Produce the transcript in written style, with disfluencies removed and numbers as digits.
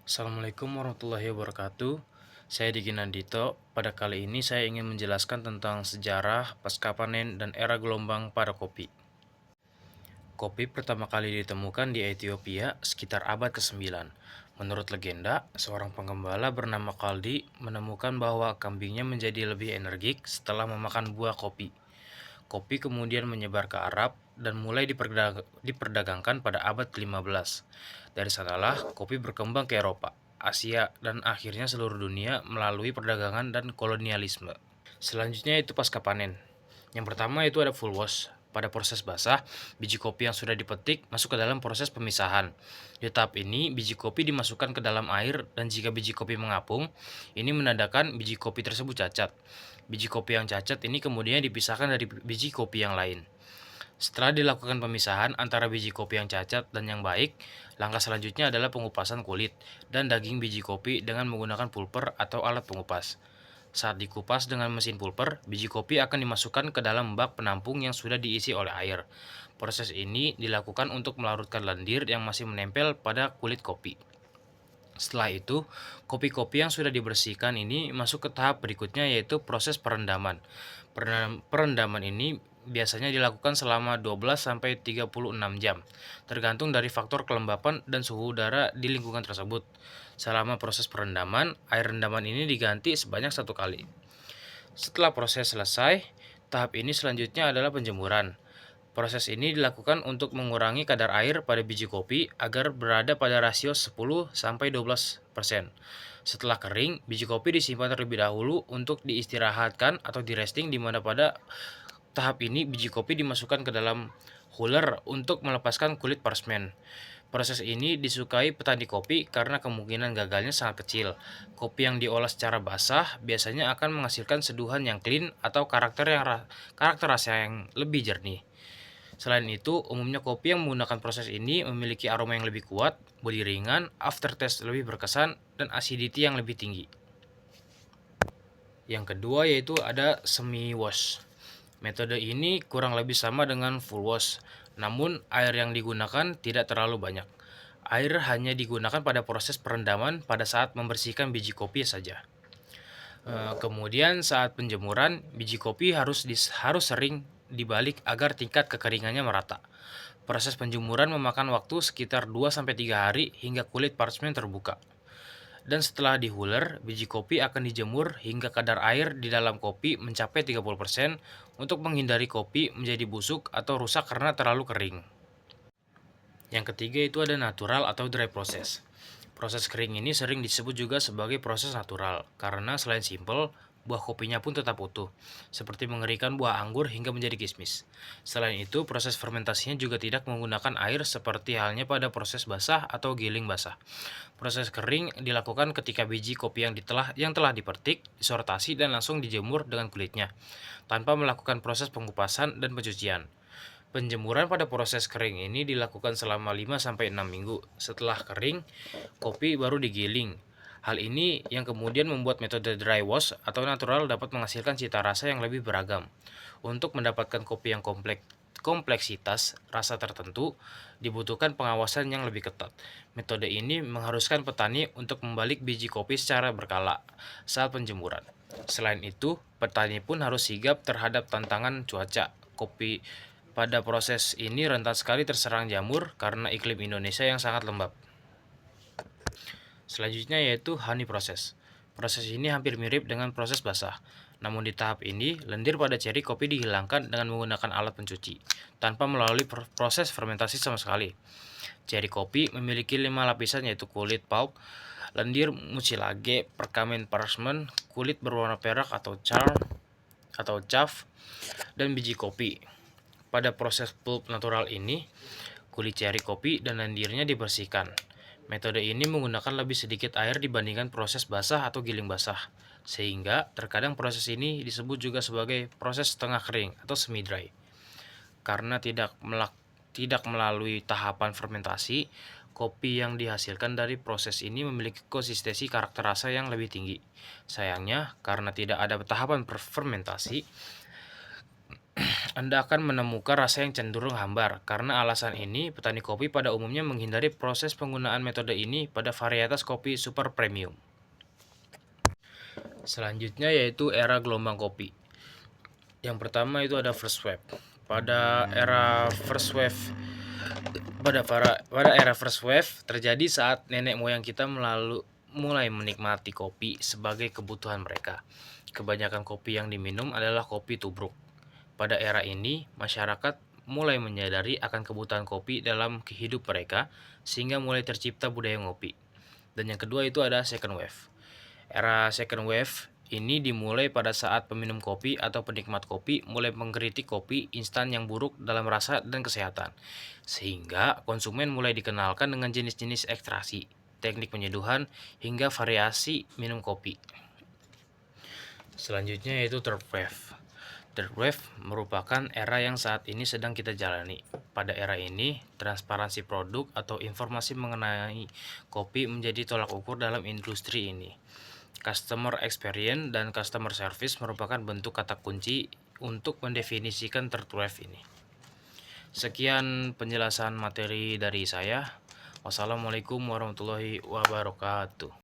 Assalamualaikum warahmatullahi wabarakatuh. Saya Diki Nandito. Pada kali ini saya ingin menjelaskan tentang sejarah, pasca panen, dan era gelombang pada kopi. Kopi pertama kali ditemukan di Ethiopia sekitar abad ke-9. Menurut legenda, seorang penggembala bernama Kaldi menemukan bahwa kambingnya menjadi lebih energik setelah memakan buah kopi. Kopi kemudian menyebar ke Arab dan mulai diperdagangkan pada abad ke-15. Dari sanalah kopi berkembang ke Eropa, Asia, dan akhirnya seluruh dunia melalui perdagangan dan kolonialisme. Selanjutnya itu pasca panen. Yang pertama itu ada full wash. Pada proses basah, biji kopi yang sudah dipetik masuk ke dalam proses pemisahan. Di tahap ini, biji kopi dimasukkan ke dalam air dan jika biji kopi mengapung, ini menandakan biji kopi tersebut cacat. Biji kopi yang cacat ini kemudian dipisahkan dari biji kopi yang lain. Setelah dilakukan pemisahan antara biji kopi yang cacat dan yang baik, langkah selanjutnya adalah pengupasan kulit dan daging biji kopi dengan menggunakan pulper atau alat pengupas. Saat dikupas dengan mesin pulper, biji kopi akan dimasukkan ke dalam bak penampung yang sudah diisi oleh air. Proses ini dilakukan untuk melarutkan lendir yang masih menempel pada kulit kopi. Setelah itu, kopi-kopi yang sudah dibersihkan ini masuk ke tahap berikutnya yaitu proses perendaman. Perendaman ini biasanya dilakukan selama 12-36 jam, tergantung dari faktor kelembapan dan suhu udara di lingkungan tersebut. Selama proses perendaman, air rendaman ini diganti sebanyak 1 kali. Setelah proses selesai, tahap ini selanjutnya adalah penjemuran. Proses ini dilakukan untuk mengurangi kadar air pada biji kopi agar berada pada rasio 10-12%. Setelah kering, biji kopi disimpan terlebih dahulu untuk diistirahatkan atau di-resting, di mana pada tahap ini biji kopi dimasukkan ke dalam huller untuk melepaskan kulit parchment. Proses ini disukai petani kopi karena kemungkinan gagalnya sangat kecil. Kopi yang diolah secara basah biasanya akan menghasilkan seduhan yang clean atau karakter rasa yang lebih jernih. Selain itu, umumnya kopi yang menggunakan proses ini memiliki aroma yang lebih kuat, bodi ringan, aftertaste lebih berkesan, dan acidity yang lebih tinggi. Yang kedua yaitu ada semi wash. Metode ini kurang lebih sama dengan full wash, namun air yang digunakan tidak terlalu banyak. Air hanya digunakan pada proses perendaman pada saat membersihkan biji kopi saja. Kemudian saat penjemuran, biji kopi harus sering dibalik agar tingkat kekeringannya merata. Proses penjemuran memakan waktu sekitar 2-3 hari hingga kulit parchment terbuka. Dan setelah dihuler, biji kopi akan dijemur hingga kadar air di dalam kopi mencapai 30% untuk menghindari kopi menjadi busuk atau rusak karena terlalu kering. Yang ketiga itu ada natural atau dry process. Proses kering ini sering disebut juga sebagai proses natural, karena selain simpel, buah kopinya pun tetap utuh, seperti mengeringkan buah anggur hingga menjadi kismis. Selain itu, proses fermentasinya juga tidak menggunakan air seperti halnya pada proses basah atau giling basah. Proses kering dilakukan ketika biji kopi yang telah dipetik, disortasi dan langsung dijemur dengan kulitnya, tanpa melakukan proses pengupasan dan pencucian. Penjemuran pada proses kering ini dilakukan selama 5-6 minggu. Setelah kering, kopi baru digiling. Hal ini yang kemudian membuat metode dry wash atau natural dapat menghasilkan cita rasa yang lebih beragam. Untuk mendapatkan kopi yang kompleksitas rasa tertentu, dibutuhkan pengawasan yang lebih ketat. Metode ini mengharuskan petani untuk membalik biji kopi secara berkala saat penjemuran. Selain itu, petani pun harus sigap terhadap tantangan cuaca. Kopi pada proses ini rentan sekali terserang jamur karena iklim Indonesia yang sangat lembab. Selanjutnya yaitu honey process. Proses ini hampir mirip dengan proses basah. Namun di tahap ini, lendir pada ceri kopi dihilangkan dengan menggunakan alat pencuci, tanpa melalui proses fermentasi sama sekali. Ceri kopi memiliki 5 lapisan yaitu kulit pulp, lendir mucilage, perkamen parchment, kulit berwarna perak atau chaff, dan biji kopi. Pada proses pulp natural ini, kulit ceri kopi dan lendirnya dibersihkan. Metode ini menggunakan lebih sedikit air dibandingkan proses basah atau giling basah, sehingga terkadang proses ini disebut juga sebagai proses setengah kering atau semi dry. Karena tidak melalui tahapan fermentasi, kopi yang dihasilkan dari proses ini memiliki konsistensi karakter rasa yang lebih tinggi. Sayangnya, karena tidak ada tahapan fermentasi, Anda akan menemukan rasa yang cenderung hambar. Karena alasan ini, petani kopi pada umumnya menghindari proses penggunaan metode ini pada varietas kopi super premium. Selanjutnya yaitu era gelombang kopi. Yang pertama itu ada first wave. Pada era first wave pada era first wave terjadi saat nenek moyang kita mulai menikmati kopi sebagai kebutuhan mereka. Kebanyakan kopi yang diminum adalah kopi tubruk. Pada era ini, masyarakat mulai menyadari akan kebutuhan kopi dalam kehidupan mereka sehingga mulai tercipta budaya ngopi. Dan yang kedua itu ada second wave. Era second wave ini dimulai pada saat peminum kopi atau penikmat kopi mulai mengkritik kopi instan yang buruk dalam rasa dan kesehatan. Sehingga konsumen mulai dikenalkan dengan jenis-jenis ekstraksi, teknik penyeduhan, hingga variasi minum kopi. Selanjutnya yaitu third wave. Third wave merupakan era yang saat ini sedang kita jalani. Pada era ini, transparansi produk atau informasi mengenai kopi menjadi tolak ukur dalam industri ini. Customer experience dan customer service merupakan bentuk kata kunci untuk mendefinisikan third wave ini. Sekian penjelasan materi dari saya. Wassalamualaikum warahmatullahi wabarakatuh.